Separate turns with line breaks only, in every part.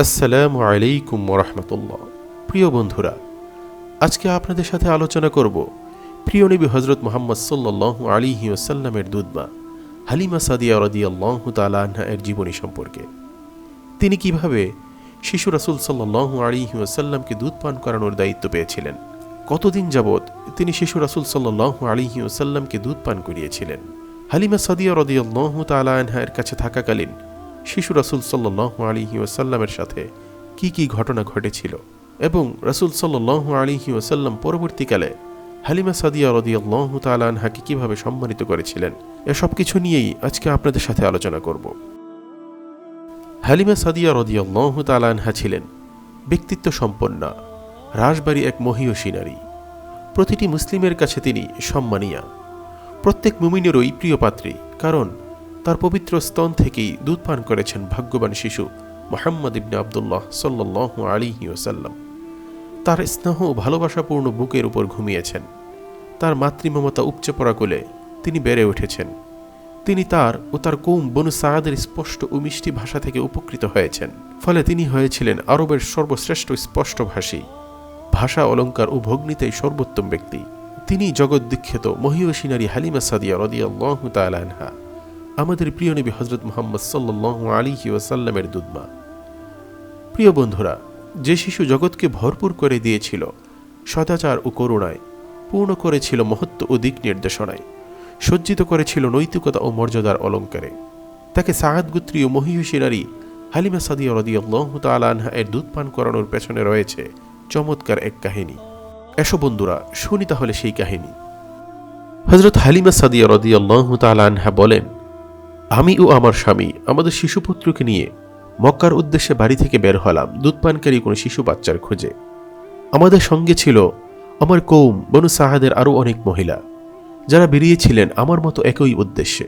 আসসালামু আলাইকুম ওরহমতুল্লাহ। প্রিয় বন্ধুরা, আজকে আপনাদের সাথে আলোচনা করব প্রিয় নবী হজরত মুহাম্মদ সাল্লাল্লাহু আলাইহি ওয়াসাল্লামের দুধমা হালিমা সাদিয়া রাদিয়াল্লাহু তাআলা আনহা এর জীবনী সম্পর্কে। তিনি কিভাবে শিশু রাসূল সাল্লাল্লাহু আলাইহি ওয়াসাল্লামকে দুধ পান করানোর দায়িত্ব পেয়েছিলেন, কতদিন যাবৎ তিনি শিশু রাসূল সাল্লাল্লাহু আলাইহি ওয়াসাল্লামকে দুধ পান করিয়েছিলেন। হালিমা সাদিয়া রাদিয়াল্লাহু তাআলা আনহা এর কাছে থাকাকালীন শিশু রাসূল সাল্লাল্লাহু আলাইহি ওয়াসাল্লামের সাথে কি কি ঘটনা ঘটেছিল এবং রাসূল সাল্লাল্লাহু আলাইহি ওয়াসাল্লাম পরবর্তীকালে হালিমা সাদিয়া রাদিয়াল্লাহু তাআলা আনহাকে কিভাবে সম্মানিত করেছিলেন, এসব কিছু নিয়েই আজকে আপনাদের সাথে আলোচনা করব। হালিমা সাদিয়া রাদিয়াল্লাহু তাআলা আনহা ছিলেন ব্যক্তিত্ব সম্পন্না, রাশবাড়ী এক মহীয়সী নারী। প্রতিটি মুসলিমের কাছে তিনি সম্মানিয়া, প্রত্যেক মুমিনেরই প্রিয় পাত্রী, কারণ তার পবিত্র স্তন থেকেই দুধ পান করেছেন ভাগ্যবান শিশু মুহাম্মদ ইবনে আবদুল্লাহ সাল্লাল্লাহু আলাইহি ওয়াসাল্লাম। তার স্নেহ ও ভালোবাসাপূর্ণ বুকের উপর ঘুমিয়েছেন। তার মাতৃমমতা উপচে পড়া কোলে তিনি বেড়ে উঠেছেন। তিনি তার ও তার কৌম বনু সাআদের স্পষ্ট ও মিষ্টি ভাষা থেকে উপকৃত হয়েছেন। ফলে তিনি হয়েছিলেন আরবের সর্বশ্রেষ্ঠ স্পষ্টভাষী, ভাষা অলঙ্কার ও ভগ্নিতেই সর্বোত্তম ব্যক্তি। তিনি জগদ্বিখ্যাত মহীয়সী নারী হালিমা সাদিয়া রাদিয়াল্লাহু তাআলা আনহা, আমাদের প্রিয় নবী হজরত মুহাম্মদ সাল্লাল্লাহু আলাইহি ওয়াসাল্লামের দুধমা। প্রিয় বন্ধুরা, যে শিশু জগৎকে ভরপুর করে দিয়েছিল সদাচার ও করুণায়, পূর্ণ করেছিল মহত্ব ও দিক নির্দেশনায়, সজ্জিত করেছিল নৈতিকতা ও মর্যাদার অলঙ্কারে, তাকে সাআদ গোত্রীয় মহীয়সী নারী হালিমা সাদিয়া রাদিয়াল্লাহু তাআলা আনহা এর দুধ পান করানোর পেছনে রয়েছে চমৎকার এক কাহিনী। এসো বন্ধুরা, শুনি তাহলে সেই কাহিনী। হযরত হালিমা সাদিয়া রাদিয়াল্লাহু তাআলা আনহা বলেন, আমি ও আমার স্বামী আমাদের শিশুপুত্রকে নিয়ে মক্কার উদ্দেশ্যে বাড়ি থেকে বের হলাম দুধ পানকারী কোনো শিশু বাচ্চার খোঁজে। আমাদের সঙ্গে ছিল আমার কৌম বনু সাআদের আরও অনেক মহিলা, যারা বেরিয়েছিলেন আমার মতো একই উদ্দেশ্যে।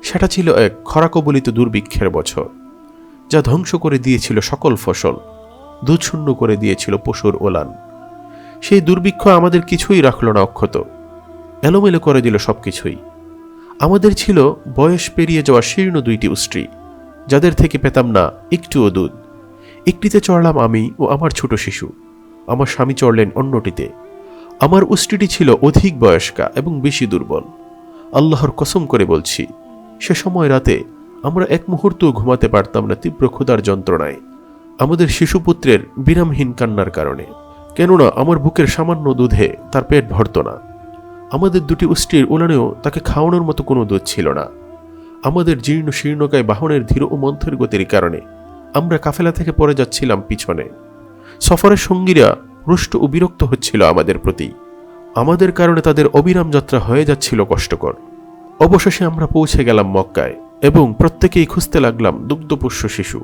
সেটা ছিল এক খরাকবলিত দুর্ভিক্ষের বছর, যা ধ্বংস করে দিয়েছিল সকল ফসল, দুধশূন্য করে দিয়েছিল পশুর ওলান। সেই দুর্ভিক্ষ আমাদের কিছুই রাখল না অক্ষত, এলোমেলো করে দিল সবকিছুই। আমাদের ছিল বয়স পেরিয়ে যাওয়া শীর্ণ দুইটি উষ্ট্রি, যাদের থেকে পেতাম না একটুও দুধ। একটিতে চড়লাম আমি ও আমার ছোট শিশু, আমার স্বামী চড়লেন অন্যটিতে। আমার উষ্ট্রিটি ছিল অধিক বয়স্কা এবং বেশি দুর্বল। আল্লাহর কসম করে বলছি, সে সময় রাতে আমরা এক মুহূর্তও ঘুমাতে পারতাম না তীব্র ক্ষুধার যন্ত্রণায়, আমাদের শিশুপুত্রের বিরামহীন কান্নার কারণে। কেননা আমার বুকের সামান্য দুধে তার পেট ভরত না। আমাদের দুটি উষ্ট্রির উলানেও তাকে খাওয়ানোর মতো কোনো দুধ ছিল না। আমাদের জীর্ণ শীর্ণকায় বাহনের ধীর ও মন্থর গতির কারণে আমরা কাফেলা থেকে পড়ে যাচ্ছিলাম পিছনে। সফরের সঙ্গীরা রুষ্ট ও বিরক্ত হচ্ছিল আমাদের প্রতি। আমাদের কারণে তাদের অবিরাম যাত্রা হয়ে যাচ্ছিল কষ্টকর। অবশেষে আমরা পৌঁছে গেলাম মক্কায় এবং প্রত্যেকেই খুঁজতে লাগলাম দুগ্ধপোষ্য শিশু।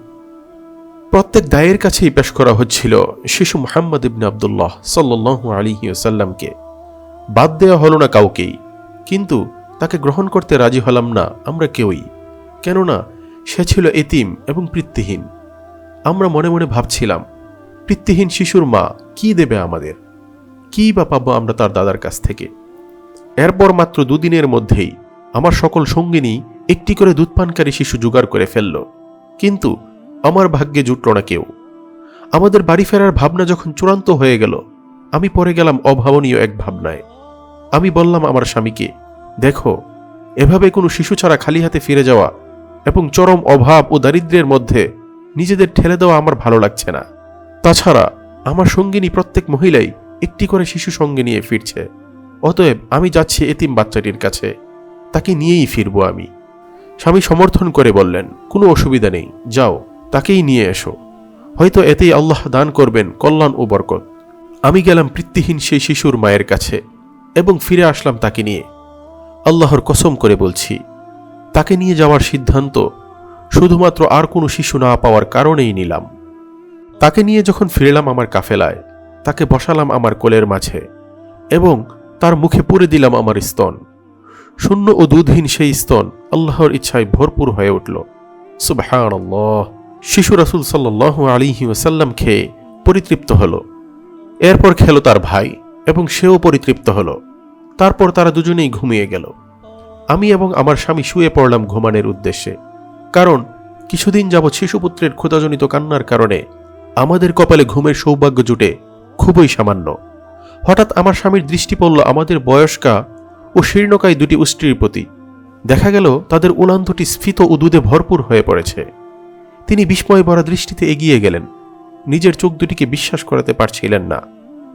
প্রত্যেক দায়ের কাছেই পেশ করা হচ্ছিল শিশু মুহাম্মদ ইবনে আবদুল্লাহ সাল্লাল্লাহু আলাইহি ওয়াসাল্লামকে। বাদ দেওয়া হলো না কাউকেই, কিন্তু তাকে গ্রহণ করতে রাজি হলাম না আমরা কেউই, কেননা সে ছিল এতিম এবং পিতৃহীন। আমরা মনে মনে ভাবছিলাম, পিতৃহীন শিশুর মা কি দেবে আমাদের, কি বা পাবো আমরা তার দাদার কাছ থেকে। এরপর মাত্র দুদিনের মধ্যেই আমার সকল সঙ্গিনী একটি করে দুধপানকারী শিশু জোগাড় করে ফেলল, কিন্তু আমার ভাগ্যে জুটল না কেউ। আমাদের বাড়ি ফেরার ভাবনা যখন চূড়ান্ত হয়ে গেল, আমি পড়ে গেলাম অভাবনীয় এক ভাবনায়। আমি বললাম আমার স্বামীকে, দেখো, এভাবে কোনো শিশু ছাড়া খালি হাতে ফিরে যাওয়া এবং চরম অভাব ও দারিদ্র্যের মধ্যে নিজেদের ঠেলে দেওয়া আমার ভালো লাগছে না। তাছাড়া আমার সঙ্গিনী প্রত্যেক মহিলাই একটি করে শিশু সঙ্গে নিয়ে ফিরছে, অতএব আমি যাচ্ছি এতিম বাচ্চাটির কাছে, তাকে নিয়েই ফিরবো আমি। স্বামী সমর্থন করে বললেন, কোনো অসুবিধা নেই, যাও, তাকেই নিয়ে এসো, হয়তো এতেই আল্লাহ দান করবেন কল্যাণ ও বরকত। আমি গেলাম পিতৃহীন সেই শিশুর মায়ের কাছে এবং ফিরে আসলাম তাকে নিয়ে। আল্লাহর কসম করে বলছি, তাকে নিয়ে যাওয়ার সিদ্ধান্ত শুধুমাত্র আর কোনো শিশু না পাওয়ার কারণেই নিলাম। তাকে নিয়ে যখন ফিরলাম আমার কাফেলায়, তাকে বসালাম আমার কোলের মাঝে এবং তার মুখে পুরে দিলাম আমার স্তন। শূন্য ও দুধহীন সেই স্তন আল্লাহর ইচ্ছায় ভরপুর হয়ে উঠল। সুবহানাল্লাহ। শিশু রাসূল সাল্লাল্লাহু আলাইহি ওয়াসাল্লাম খেয়ে পরিতৃপ্ত হল। এরপর খেলো তার ভাই এবং সেও পরিতৃপ্ত হল। তারপর তারা দুজনেই ঘুমিয়ে গেল। আমি এবং আমার স্বামী শুয়ে পড়লাম ঘুমানোর উদ্দেশ্যে, কারণ কিছুদিন যাবৎ শিশুপুত্রের ক্ষুধাজনিত কান্নার কারণে আমাদের কপালে ঘুমের সৌভাগ্য জুটে খুবই সামান্য। হঠাৎ আমার স্বামীর দৃষ্টি পড়ল আমাদের বয়স্কা ও শীর্ণকায় দুটি উষ্ট্রির প্রতি। দেখা গেল তাদের উলান দুটি স্ফীত ও দুধে ভরপুর হয়ে পড়েছে। তিনি বিস্ময় ভরা দৃষ্টিতে এগিয়ে গেলেন। নিজের চোখ দুটিকে বিশ্বাস করাতে পারছিলেন না।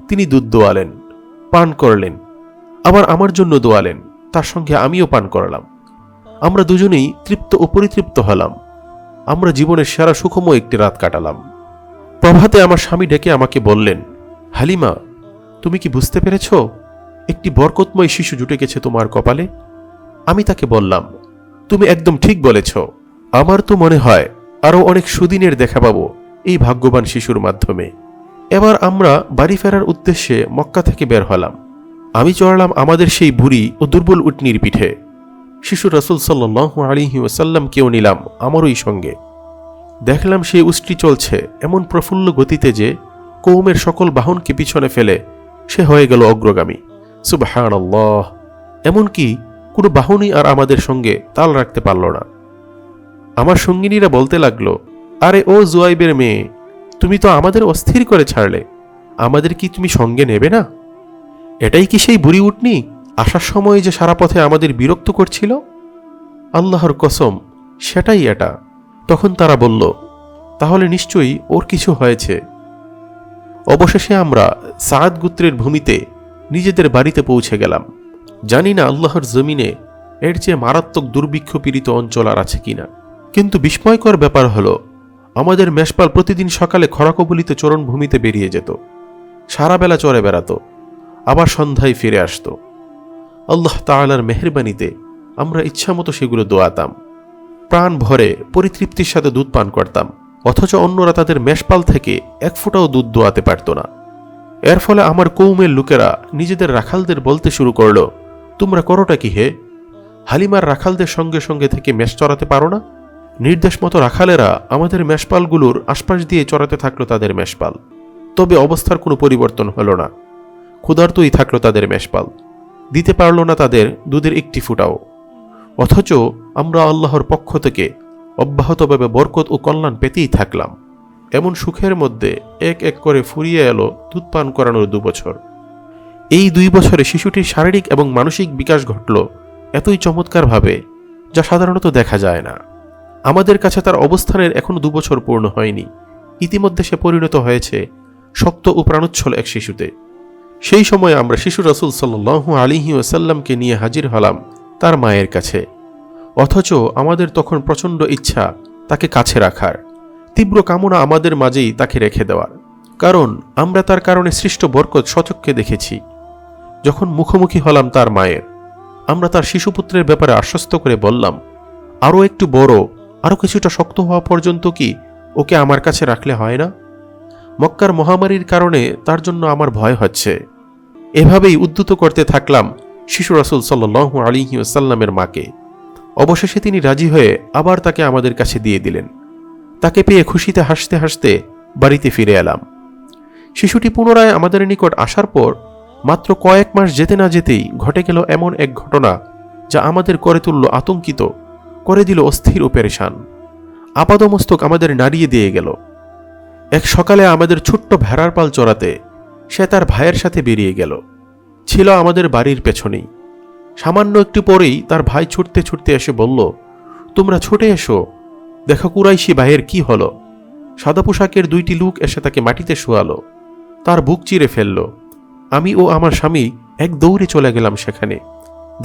তিনি দুধ দোয়ালেন, পান করলেন, আবার আমার জন্য দোয়ালেন, তার সঙ্গে আমিও পান করালাম। আমরা দুজনেই তৃপ্ত ও পরিতৃপ্ত হলাম। আমরা জীবনের সেরা সুখময় একটি রাত কাটালাম। প্রভাতে আমার স্বামী ডেকে আমাকে বললেন, হালিমা, তুমি কি বুঝতে পেরেছ? একটি বরকতময় শিশু জুটে গেছে তোমার কপালে। আমি তাকে বললাম, তুমি একদম ঠিক বলেছ। আমার তো মনে হয় আরও অনেক সুদিনের দেখা পাবো এই ভাগ্যবান শিশুর মাধ্যমে। এবার আমরা বাড়ি ফেরার উদ্দেশ্যে মক্কা থেকে বের হলাম। আমি চড়লাম আমাদের সেই বুড়ি ও দুর্বল উটনির পিঠে। শিশু রাসূল সাল্লাল্লাহু আলাইহি ওয়াসাল্লামকেও নিলাম আমারই সঙ্গে। দেখলাম সেই উষ্ট্রি চলছে এমন প্রফুল্ল গতিতে যে কওমের সকল বাহনকে পিছনে ফেলে সে হয়ে গেল অগ্রগামী। সুবহানাল্লাহ! এমনকি কোনো বাহনই আর আমাদের সঙ্গে তাল রাখতে পারল না। আমার সঙ্গিনীরা বলতে লাগলো, আরে ও জুয়াইবের মেয়ে, তুমি তো আমাদের অস্থির করে ছাড়লে, আমাদের কি তুমি সঙ্গে নেবে না? এটাই কি সেই বুড়ি উটনি আসার সময় যে সারা পথে আমাদের বিরক্ত করছিল? আল্লাহর কসম, সেটাই এটা। তখন তারা বলল, তাহলে নিশ্চয়ই ওর কিছু হয়েছে। অবশেষে আমরা সাদ গোত্রের ভূমিতে নিজেদের বাড়িতে পৌঁছে গেলাম। জানি না আল্লাহর জমিনে এর চেয়ে মারাত্মক দুর্ভিক্ষ পীড়িত অঞ্চল আর আছে কিনা। কিন্তু বিস্ময়কর ব্যাপার হলো, আমাদের মেষপাল প্রতিদিন সকালে খরাকবলিত চরণভূমিতে বেরিয়ে যেত, সারা বেলা চরে বেড়াতো, আবার সন্ধ্যায় ফিরে আসত। আল্লাহ তাআলার মেহেরবানিতে আমরা ইচ্ছামতো সেগুলো দোয়াতাম, প্রাণ ভরে পরিতৃপ্তির সাথে দুধ পান করতাম, অথচ অন্যরা তাদের মেষপাল থেকে এক ফোঁটাও দুধ দোয়াতে পারত না। এর ফলে আমার কৌমের লোকেরা নিজেদের রাখালদের বলতে শুরু করল, তোমরা করোটা কি হে? হালিমার রাখালদের সঙ্গে সঙ্গে থেকে মেষ চড়াতে পারো না? নির্দেশ মতো রাখালেরা আমাদের মেষপালগুলোর আশপাশ দিয়ে চড়াতে থাকলো তাদের মেষপাল। তবে অবস্থার কোনো পরিবর্তন হলো না। ক্ষুধার্তই থাকলো তাদের মেষপাল, দিতে পারল না তাদের দুধের একটি ফুটাও। অথচ আমরা আল্লাহর পক্ষ থেকে অব্যাহতভাবে বরকত ও কল্যাণ পেতেই থাকলাম। এমন সুখের মধ্যে এক এক করে ফুরিয়ে এলো দুধ পান করানোর 2 বছর। এই 2 বছরে শিশুটির শারীরিক এবং মানসিক বিকাশ ঘটল এতই চমৎকারভাবে যা সাধারণত দেখা যায় না। আমাদের কাছে তার অবস্থানের এখনো 2 বছর পূর্ণ হয়নি। ইতিমধ্যে সে পরিণত হয়েছে শক্ত ও প্রাণোচ্ছল এক শিশুতে। সেই সময় আমরা শিশু রাসূল সাল্লাল্লাহু আলাইহি ওয়াসাল্লামকে নিয়ে হাজির হলাম তার মায়ের কাছে। অথচ আমাদের তখন প্রচণ্ড ইচ্ছা তাকে কাছে রাখার, তীব্র কামনা আমাদের মাঝেই তাকে রেখে দেওয়ার। কারণ আমরা তার কারণে সৃষ্ট বরকত স্বচক্ষে দেখেছি। যখন মুখোমুখি হলাম তার মায়ের, আমরা তার শিশুপুত্রের ব্যাপারে আশ্বস্ত করে বললাম, আরও একটু বড়, আরও কিছুটা শক্ত হওয়া পর্যন্ত কি ওকে আমার কাছে রাখলে হয় না? মক্কার মহামারীর কারণে তার জন্য আমার ভয় হচ্ছে। এভাবেই উদ্ধত করতে থাকলাম শিশু রাসূল সাল্লাল্লাহু আলাইহি ওয়াসাল্লামের মাকে। অবশেষে তিনি রাজি হয়ে আবার তাকে আমাদের কাছে দিয়ে দিলেন। তাকে পেয়ে খুশিতে হাসতে হাসতে বাড়িতে ফিরে এলাম। শিশুটি পুনরায় আমাদের নিকট আসার পর মাত্র কয়েক মাস যেতে না যেতেই ঘটে গেল এমন এক ঘটনা যা আমাদের করে তুলল আতঙ্কিত, করে দিল অস্থির ও পেরেশান। আপাদমস্তক আমাদের নাড়িয়ে দিয়ে গেল। এক সকালে আমাদের ছোট্ট ভেড়ার পাল চড়াতে সে তার ভাইয়ের সাথে বেরিয়ে গেল। ছিল আমাদের বাড়ির পেছনেই। সামান্য একটু পরেই তার ভাই ছুটতে ছুটতে এসে বলল, তোমরা ছুটে এসো, দেখো কুরাইশি ভাইয়ের কি হলো। সাদা পোশাকের 2টি লোক এসে তাকে মাটিতে শোয়ালো, তার বুক চিরে ফেলল। আমি ও আমার স্বামী এক দৌড়ে চলে গেলাম সেখানে।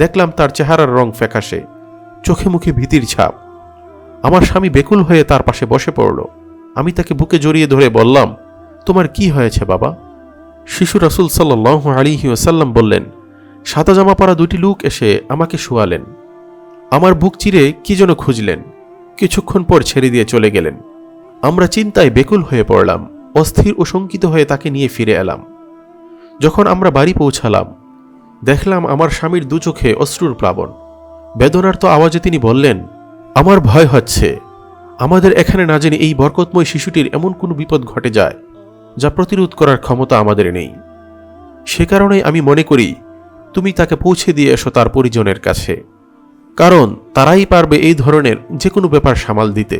দেখলাম তার চেহারার রং ফ্যাকাশে, চোখে মুখে ভীতির ছাপ। আমার স্বামী বেকুল হয়ে তার পাশে বসে পড়ল। আমি তাকে বুকে জড়িয়ে ধরে বললাম, তোমার কি হয়েছে বাবা? শিশু রাসূল সাল্লাল্লাহু আলাইহি ওয়াসাল্লাম বললেন, সাদা জামা পরা 2টি লোক এসে আমাকে শোয়ালেন, আমার বুক চিরে কি যেন খুঁজলেন, কিছুক্ষণ পর ছেড়ে দিয়ে চলে গেলেন। আমরা চিন্তায় বেকুল হয়ে পড়লাম, অস্থির ও শঙ্কিত হয়ে তাকে নিয়ে ফিরে এলাম। যখন আমরা বাড়ি পৌঁছালাম, দেখলাম আমার স্বামীর 2 চোখে অশ্রুর প্লাবন। বেদনার্ত আওয়াজে তিনি বললেন, আমার ভয় হচ্ছে আমাদের এখানে না জানি এই বরকতময় শিশুটির এমন কোনো বিপদ ঘটে যায় যা প্রতিরোধ করার ক্ষমতা আমাদের নেই। সে কারণেই আমি মনে করি তুমি তাকে পৌঁছে দিয়ে এসো তার পরিজনের কাছে, কারণ তারাই পারবে এই ধরনের যে কোনো ব্যাপার সামাল দিতে।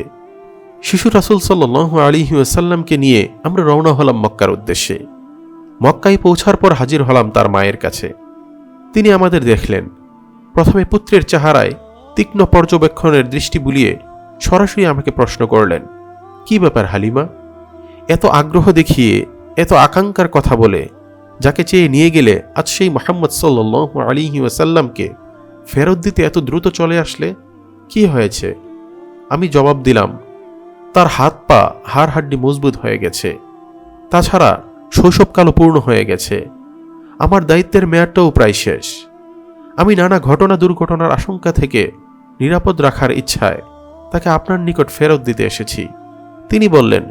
শিশু রাসূল সাল্লাল্লাহু আলাইহি ওয়াসাল্লামকে নিয়ে আমরা রওনা হলাম মক্কার উদ্দেশ্যে। মক্কায় পৌঁছার পর হাজির হলাম তার মায়ের কাছে। তিনি আমাদের দেখলেন। প্রথমে পুত্রের চেহারায় তীক্ষ্ণ পর্যবেক্ষণের দৃষ্টি বুলিয়ে সরাসরি আমাকে প্রশ্ন করলেন, কি ব্যাপার হালিমা? এত আগ্রহ দেখিয়ে, এত আকাঙ্ক্ষার কথা বলে যাকে চেয়ে নিয়ে গেলে আজ সেই মুহাম্মদ সাল্লাল্লাহু আলাইহি ওয়াসাল্লামকে ফেরত দিতে এত দ্রুত চলে আসলে, কি হয়েছে? আমি জবাব দিলাম, তার হাত পা হাড় হাড্ডি মজবুত হয়ে গেছে, তাছাড়া শৈশবকালও পূর্ণ হয়ে গেছে, আমার দায়িত্বের মেয়াদটাও প্রায় শেষ। আমি নানা ঘটনা দুর্ঘটনার আশঙ্কা থেকে নিরাপদ রাখার ইচ্ছায় তাকে আপনার নিকট ফেরত দিতে এসেছি। তিনি বললেন,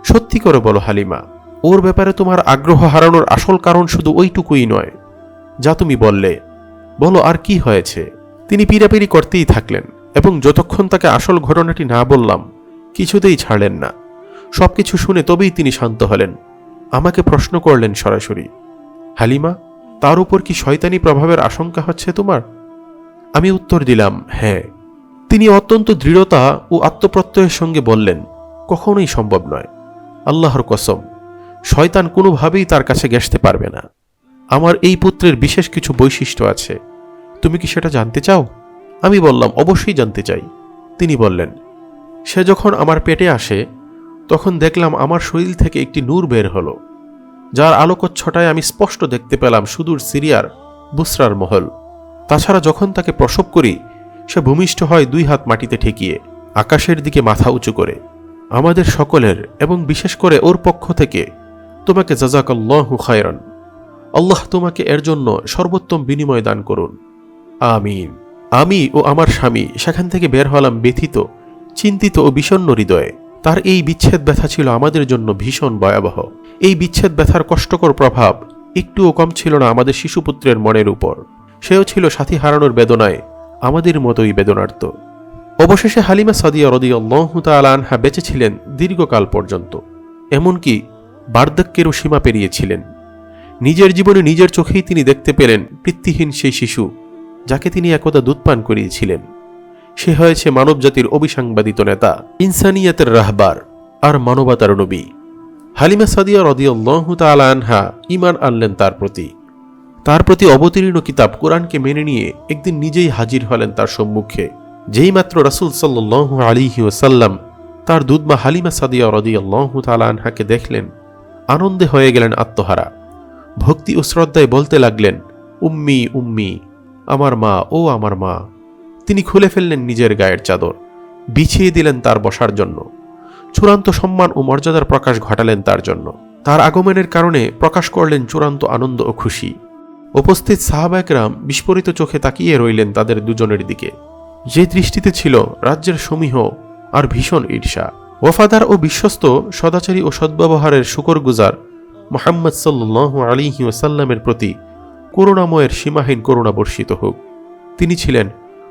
সত্যি করে বলো হালিমা, ওর ব্যাপারে তোমার আগ্রহ হারানোর আসল কারণ শুধু ওইটুকুই নয় যা তুমি বললে, বলো আর কি হয়েছে? তিনি পীড়াপিড়ি করতেই থাকলেন এবং যতক্ষণ তাকে আসল ঘটনাটি না বললাম কিছুতেই ছাড়লেন না। সবকিছু শুনে তবেই তিনি শান্ত হলেন। আমাকে প্রশ্ন করলেন সরাসরি, হালিমা, তার উপর কি শয়তানি প্রভাবের আশঙ্কা হচ্ছে তোমার? আমি উত্তর দিলাম, হ্যাঁ। তিনি অত্যন্ত দৃঢ়তা ও আত্মপ্রত্যয়ের সঙ্গে বললেন, কখনোই সম্ভব নয়, আল্লাহর কসম, শয়তান কোনোভাবেই তার কাছে ঘেঁষতে পারবে না। আমার এই পুত্রের বিশেষ কিছু বৈশিষ্ট্য আছে, তুমি কি সেটা জানতে চাও? আমি বললাম, অবশ্যই জানতে চাই। তিনি বললেন, সে যখন আমার পেটে আসে তখন দেখলাম আমার শরীর থেকে একটি নূর বের হলো, যার আলোকচ্ছটায় আমি স্পষ্ট দেখতে পেলাম সুদূর সিরিয়ার বুসরার মহল। তাছাড়া যখন তাকে প্রসব করি সে ভূমিষ্ঠ হয় 2 হাত মাটিতে ঠেকিয়ে, আকাশের দিকে মাথা উঁচু করে। আমাদের সকলের এবং বিশেষ করে ওর পক্ষ থেকে তোমাকে জাযাকাল্লাহু খায়রান, আল্লাহ তোমাকে এর জন্য সর্বোত্তম বিনিময় দান করুন, আমিন। আমি ও আমার স্বামী সেখান থেকে বের হলাম ব্যথিত, চিন্তিত ও বিষণ্ণ হৃদয়ে। তার এই বিচ্ছেদ ব্যথা ছিল আমাদের জন্য ভীষণ ভয়াবহ। এই বিচ্ছেদ ব্যথার কষ্টকর প্রভাব একটুও কম ছিল না আমাদের শিশুপুত্রের মনের উপর। সেও ছিল সাথী হারানোর বেদনায় আমাদের মতোই বেদনার্ত। অবশেষে হালিমা সাদিয়া রাদিয়াল্লাহু তাআলা আনহা বেঁচে ছিলেন দীর্ঘকাল পর্যন্ত, এমনকি বার্ধক্যেরও সীমা পেরিয়েছিলেন। নিজের জীবনে নিজের চোখেই তিনি দেখতে পেলেন পিতৃহীন সেই শিশু যাকে তিনি একদা দুধ পান করিয়েছিলেন। সে হয়েছে মানবজাতির অবিসাংবাদিত নেতা, ইনসানিয়াতের রাহবার আর মানবতার নবী। হালিমা সাদিয়া রাদিয়াল্লাহু তাআলা আনহা ঈমান আনলেন তার প্রতি অবতীর্ণ কিতাব কোরআনকে মেনে নিয়ে একদিন নিজেই হাজির হলেন তার সম্মুখে। যেই মাত্র রাসূল সাল্লাল্লাহু আলাইহি ওয়াসাল্লাম তার দুধমা হালিমা সাদিয়া রাদিয়াল্লাহু তাআলা আনহাকে দেখলেন, আনন্দে হয়ে গেলেন আত্মহারা। ভক্তি ও শ্রদ্ধায় বলতে লাগলেন, উম্মি উম্মি, আমার মা, ও আমার মা। তিনি খুলে ফেললেন নিজের গায়ের চাদর, বিছিয়ে দিলেন তার বসার জন্য। চূড়ান্ত সম্মান ও মর্যাদার প্রকাশ ঘটালেন তার জন্য। তার আগমনের কারণে প্রকাশ করলেন চূড়ান্ত আনন্দ ও খুশি। উপস্থিত সাহাবা একরাম বিস্ফোরিত চোখে তাকিয়ে রইলেন তাদের দুজনের দিকে, যে দৃষ্টিতে ছিল রাজ্যের সমীহ আর ভীষণ ঈর্ষা। ওফাদার ও বিশ্বস্ত, সদাচারী ও সদ্ব্যবহারের শুকরগুজার মুহাম্মদ সাল্লাল্লাহু আলাইহি ওয়াসাল্লামের প্রতি করুণাময়ের সীমাহীন করুণা বর্ষিত হোক।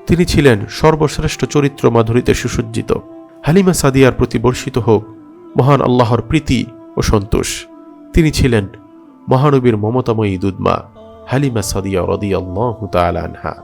তিনি ছিলেন সর্বশ্রেষ্ঠ চরিত্র মাধুরীতে সুসজ্জিত। হালিমা সাদিয়ার প্রতি বর্ষিত হোক মহান আল্লাহর প্রীতি ও সন্তোষ। তিনি ছিলেন মহানবীর মমতাময়ী দুধমা হালিমা সাদিয়া রাদিয়াল্লাহু তাআলা আনহা।